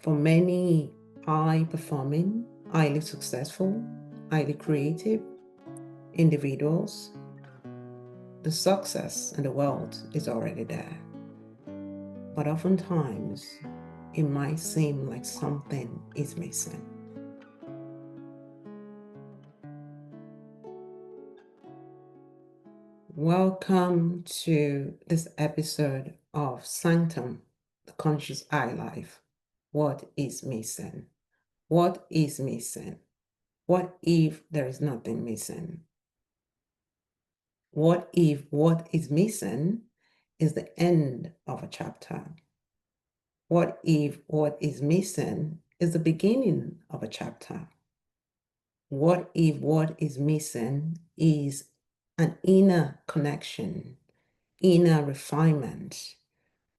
For many high performing, highly successful, highly creative individuals, the success and the wealth is already there. But oftentimes, it might seem like something is missing. Welcome to this episode of Sanctum, the Conscious Eye Life. What is missing? What is missing? What if there is nothing missing? What if what is missing is the end of a chapter? What if what is missing is the beginning of a chapter? What if what is missing is an inner connection, inner refinement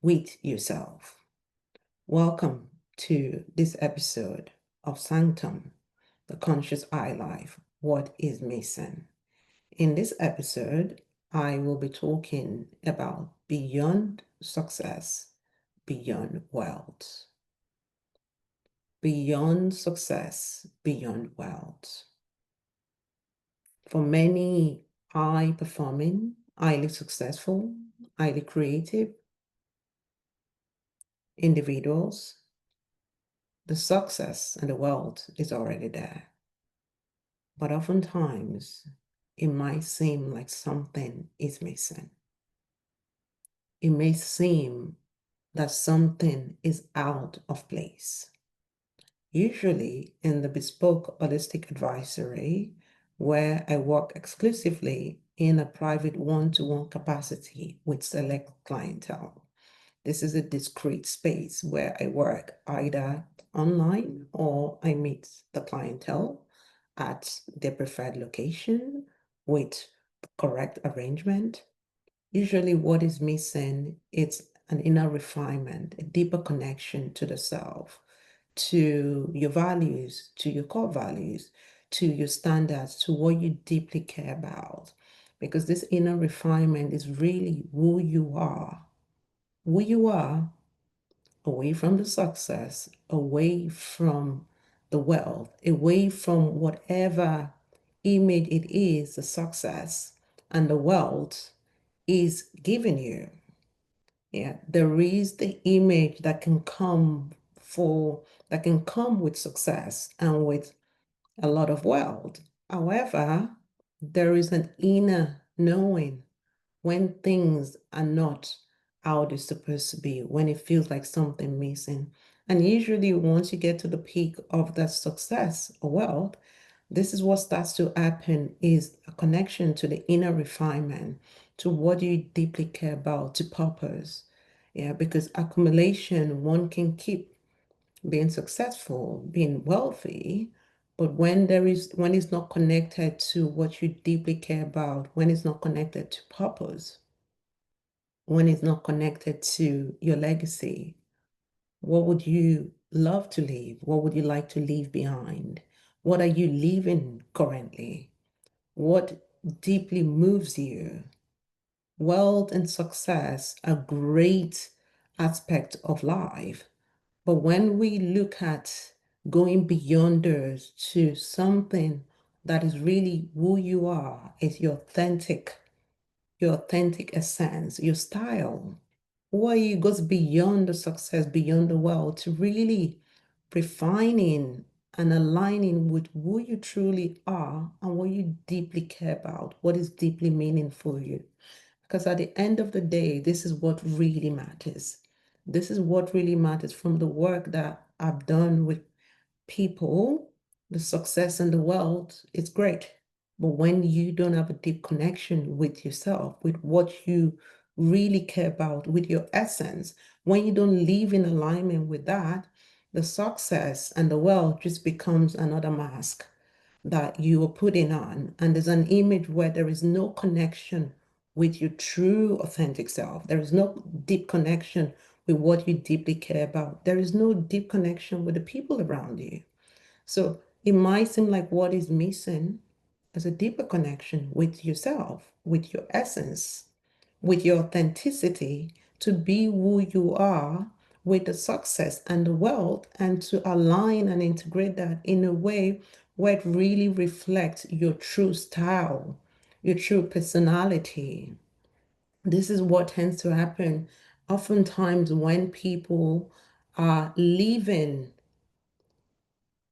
with yourself? Welcome to this episode of Sanctum, the Conscious Eye Life. What is missing? In this episode, I will be talking about beyond success, beyond wealth. Beyond success, beyond wealth. For many high performing, highly successful, highly creative individuals, the success and the wealth is already there. But oftentimes, it might seem like something is missing. It may seem that something is out of place. Usually in the Bespoke Holistic Advisory, where I work exclusively in a private one-to-one capacity with select clientele. This is a discreet space where I work either online or I meet the clientele at their preferred location with correct arrangement. Usually what is missing is an inner refinement, a deeper connection to the self, to your values, to your core values, to your standards, to what you deeply care about. Because this inner refinement is really who you are away from the success, away from the wealth, away from whatever image it is the success and the wealth is giving you. Yeah, there is the image that can come with success and with a lot of wealth. However, there is an inner knowing when things are not how they're supposed to be, when it feels like something missing. And usually once you get to the peak of that success or wealth, this is what starts to happen is a connection to the inner refinement, to what you deeply care about, to purpose. Yeah, because accumulation, one can keep being successful, being wealthy, but when it's not connected to what you deeply care about, when it's not connected to purpose, when it's not connected to your legacy, what would you love to leave? What would you like to leave behind? What are you leaving currently? What deeply moves you? Wealth and success are great aspects of life. But when we look at going beyond those to something that is really who you are, is your authentic essence, your style, why it goes beyond the success, beyond the wealth, to really refining and aligning with who you truly are and what you deeply care about, what is deeply meaningful for you. Because at the end of the day, this is what really matters. This is what really matters from the work that I've done with people. The success and the wealth is great. But when you don't have a deep connection with yourself, with what you really care about, with your essence, when you don't live in alignment with that, the success and the wealth just becomes another mask that you are putting on. And there's an image where there is no connection with your true authentic self. There is no deep connection with what you deeply care about. There is no deep connection with the people around you. So it might seem like what is missing is a deeper connection with yourself, with your essence, with your authenticity to be who you are with the success and the wealth, and to align and integrate that in a way where it really reflects your true style, your true personality. This is what tends to happen oftentimes when people are living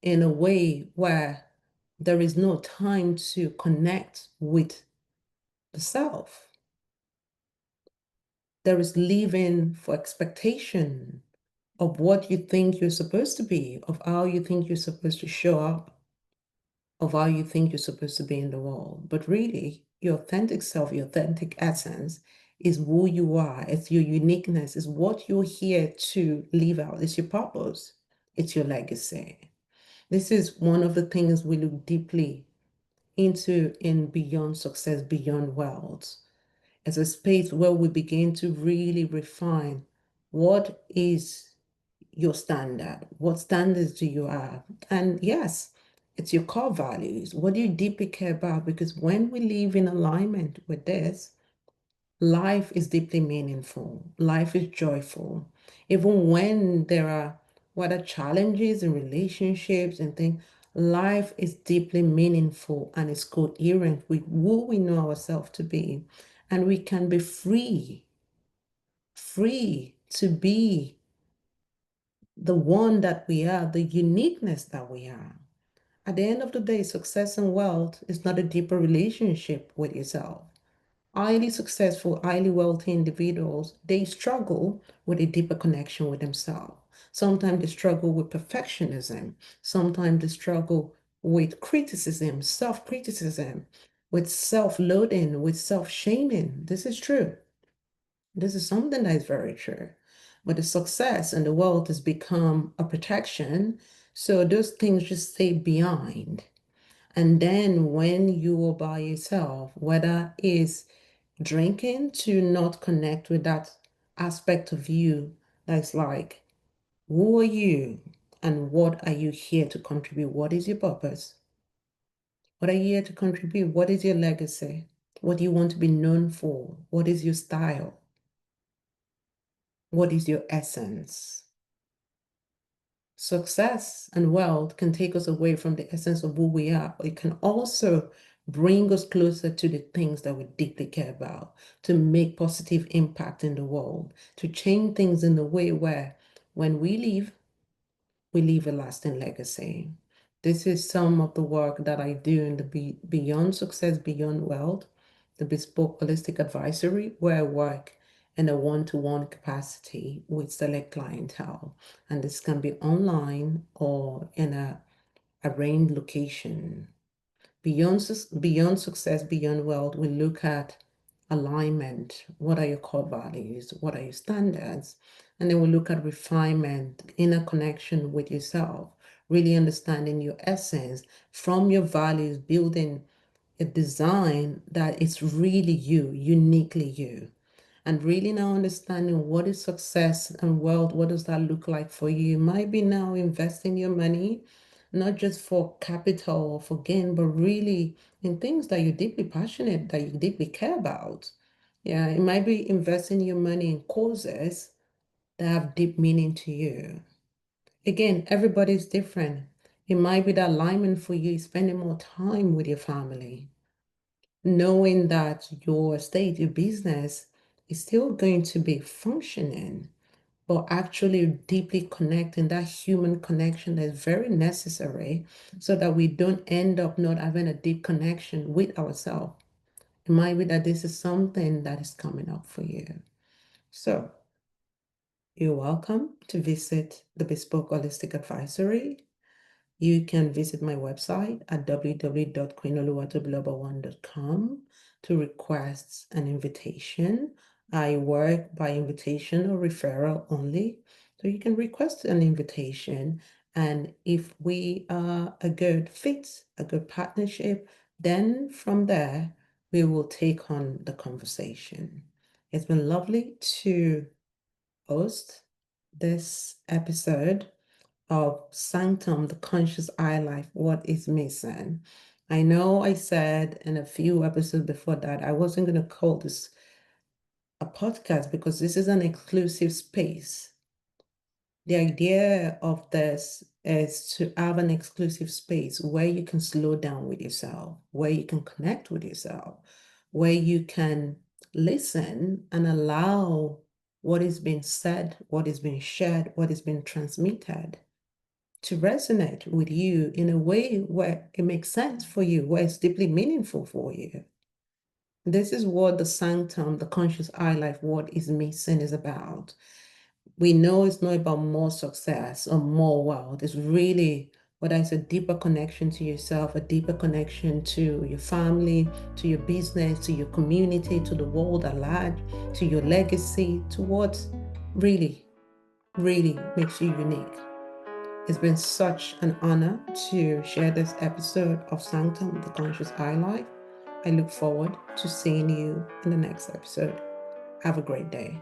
in a way where there is no time to connect with the self. There is living for expectation of what you think you're supposed to be, of how you think you're supposed to show up, of how you think you're supposed to be in the world. But really, your authentic self, your authentic essence is who you are. It's your uniqueness, it's what you're here to live out. It's your purpose, it's your legacy. This is one of the things we look deeply into in Beyond Success, Beyond Wealth, as a space where we begin to really refine what is your standard, what standards do you have? And yes, it's your core values. What do you deeply care about? Because when we live in alignment with this, life is deeply meaningful, life is joyful. Even when there are what are challenges in relationships and things, life is deeply meaningful and is coherent with who we know ourselves to be. And we can be free to be the one that we are, the uniqueness that we are. At the end of the day, success and wealth is not a deeper relationship with yourself. Highly successful, highly wealthy individuals, they struggle with a deeper connection with themselves. Sometimes they struggle with perfectionism. Sometimes they struggle with criticism, self-criticism, with self-loathing, with self-shaming. This is true. This is something that is very true. But the success and the wealth has become a protection. So those things just stay behind. And then when you are by yourself, whether it's drinking to not connect with that aspect of you that's like, who are you and what are you here to contribute? What is your purpose? What are you here to contribute? What is your legacy? What do you want to be known for? What is your style? What is your essence? Success and wealth can take us away from the essence of who we are, but it can also bring us closer to the things that we deeply care about, to make positive impact in the world, to change things in the way where when we leave a lasting legacy. This is some of the work that I do in the Beyond Success, Beyond Wealth, the Bespoke Holistic Advisory, where I work in a one-to-one capacity with select clientele. And this can be online or in a arranged location. Beyond Success, Beyond Wealth, we look at alignment. What are your core values? What are your standards? And then we look at refinement, inner connection with yourself, really understanding your essence from your values, building a design that is really you, uniquely you. And really now understanding what is success and wealth, what does that look like for you? You might be now investing your money, not just for capital or for gain, but really in things that you're deeply passionate, that you deeply care about. Yeah, it might be investing your money in causes that have deep meaning to you. Again, everybody's different. It might be that alignment for you is spending more time with your family, knowing that your estate, your business is still going to be functioning, but actually deeply connecting that human connection that is very necessary so that we don't end up not having a deep connection with ourselves. It might be that this is something that is coming up for you. So you're welcome to visit the Bespoke Holistic Advisory. You can visit my website at www.queenoluwatobiloba1.com to request an invitation. I work by invitation or referral only. So you can request an invitation. And if we are a good fit, a good partnership, then from there, we will take on the conversation. It's been lovely to host this episode of Sanctum, the conscious eye life, what is missing. I know I said in a few episodes before that I wasn't going to call this a podcast because this is an exclusive space The idea of this is to have an exclusive space where you can slow down with yourself, where you can connect with yourself, where you can listen and allow what is being said, what is being shared, what is being transmitted to resonate with you in a way where it makes sense for you, where it's deeply meaningful for you. This is what the Sanctum, the conscious eye life, what is missing is about. We know it's not about more success or more wealth. It's really whether it's a deeper connection to yourself, a deeper connection to your family, to your business, to your community, to the world at large, to your legacy, to what really, really makes you unique. It's been such an honor to share this episode of Sanctum, the Conscious Eye Life. I look forward to seeing you in the next episode. Have a great day.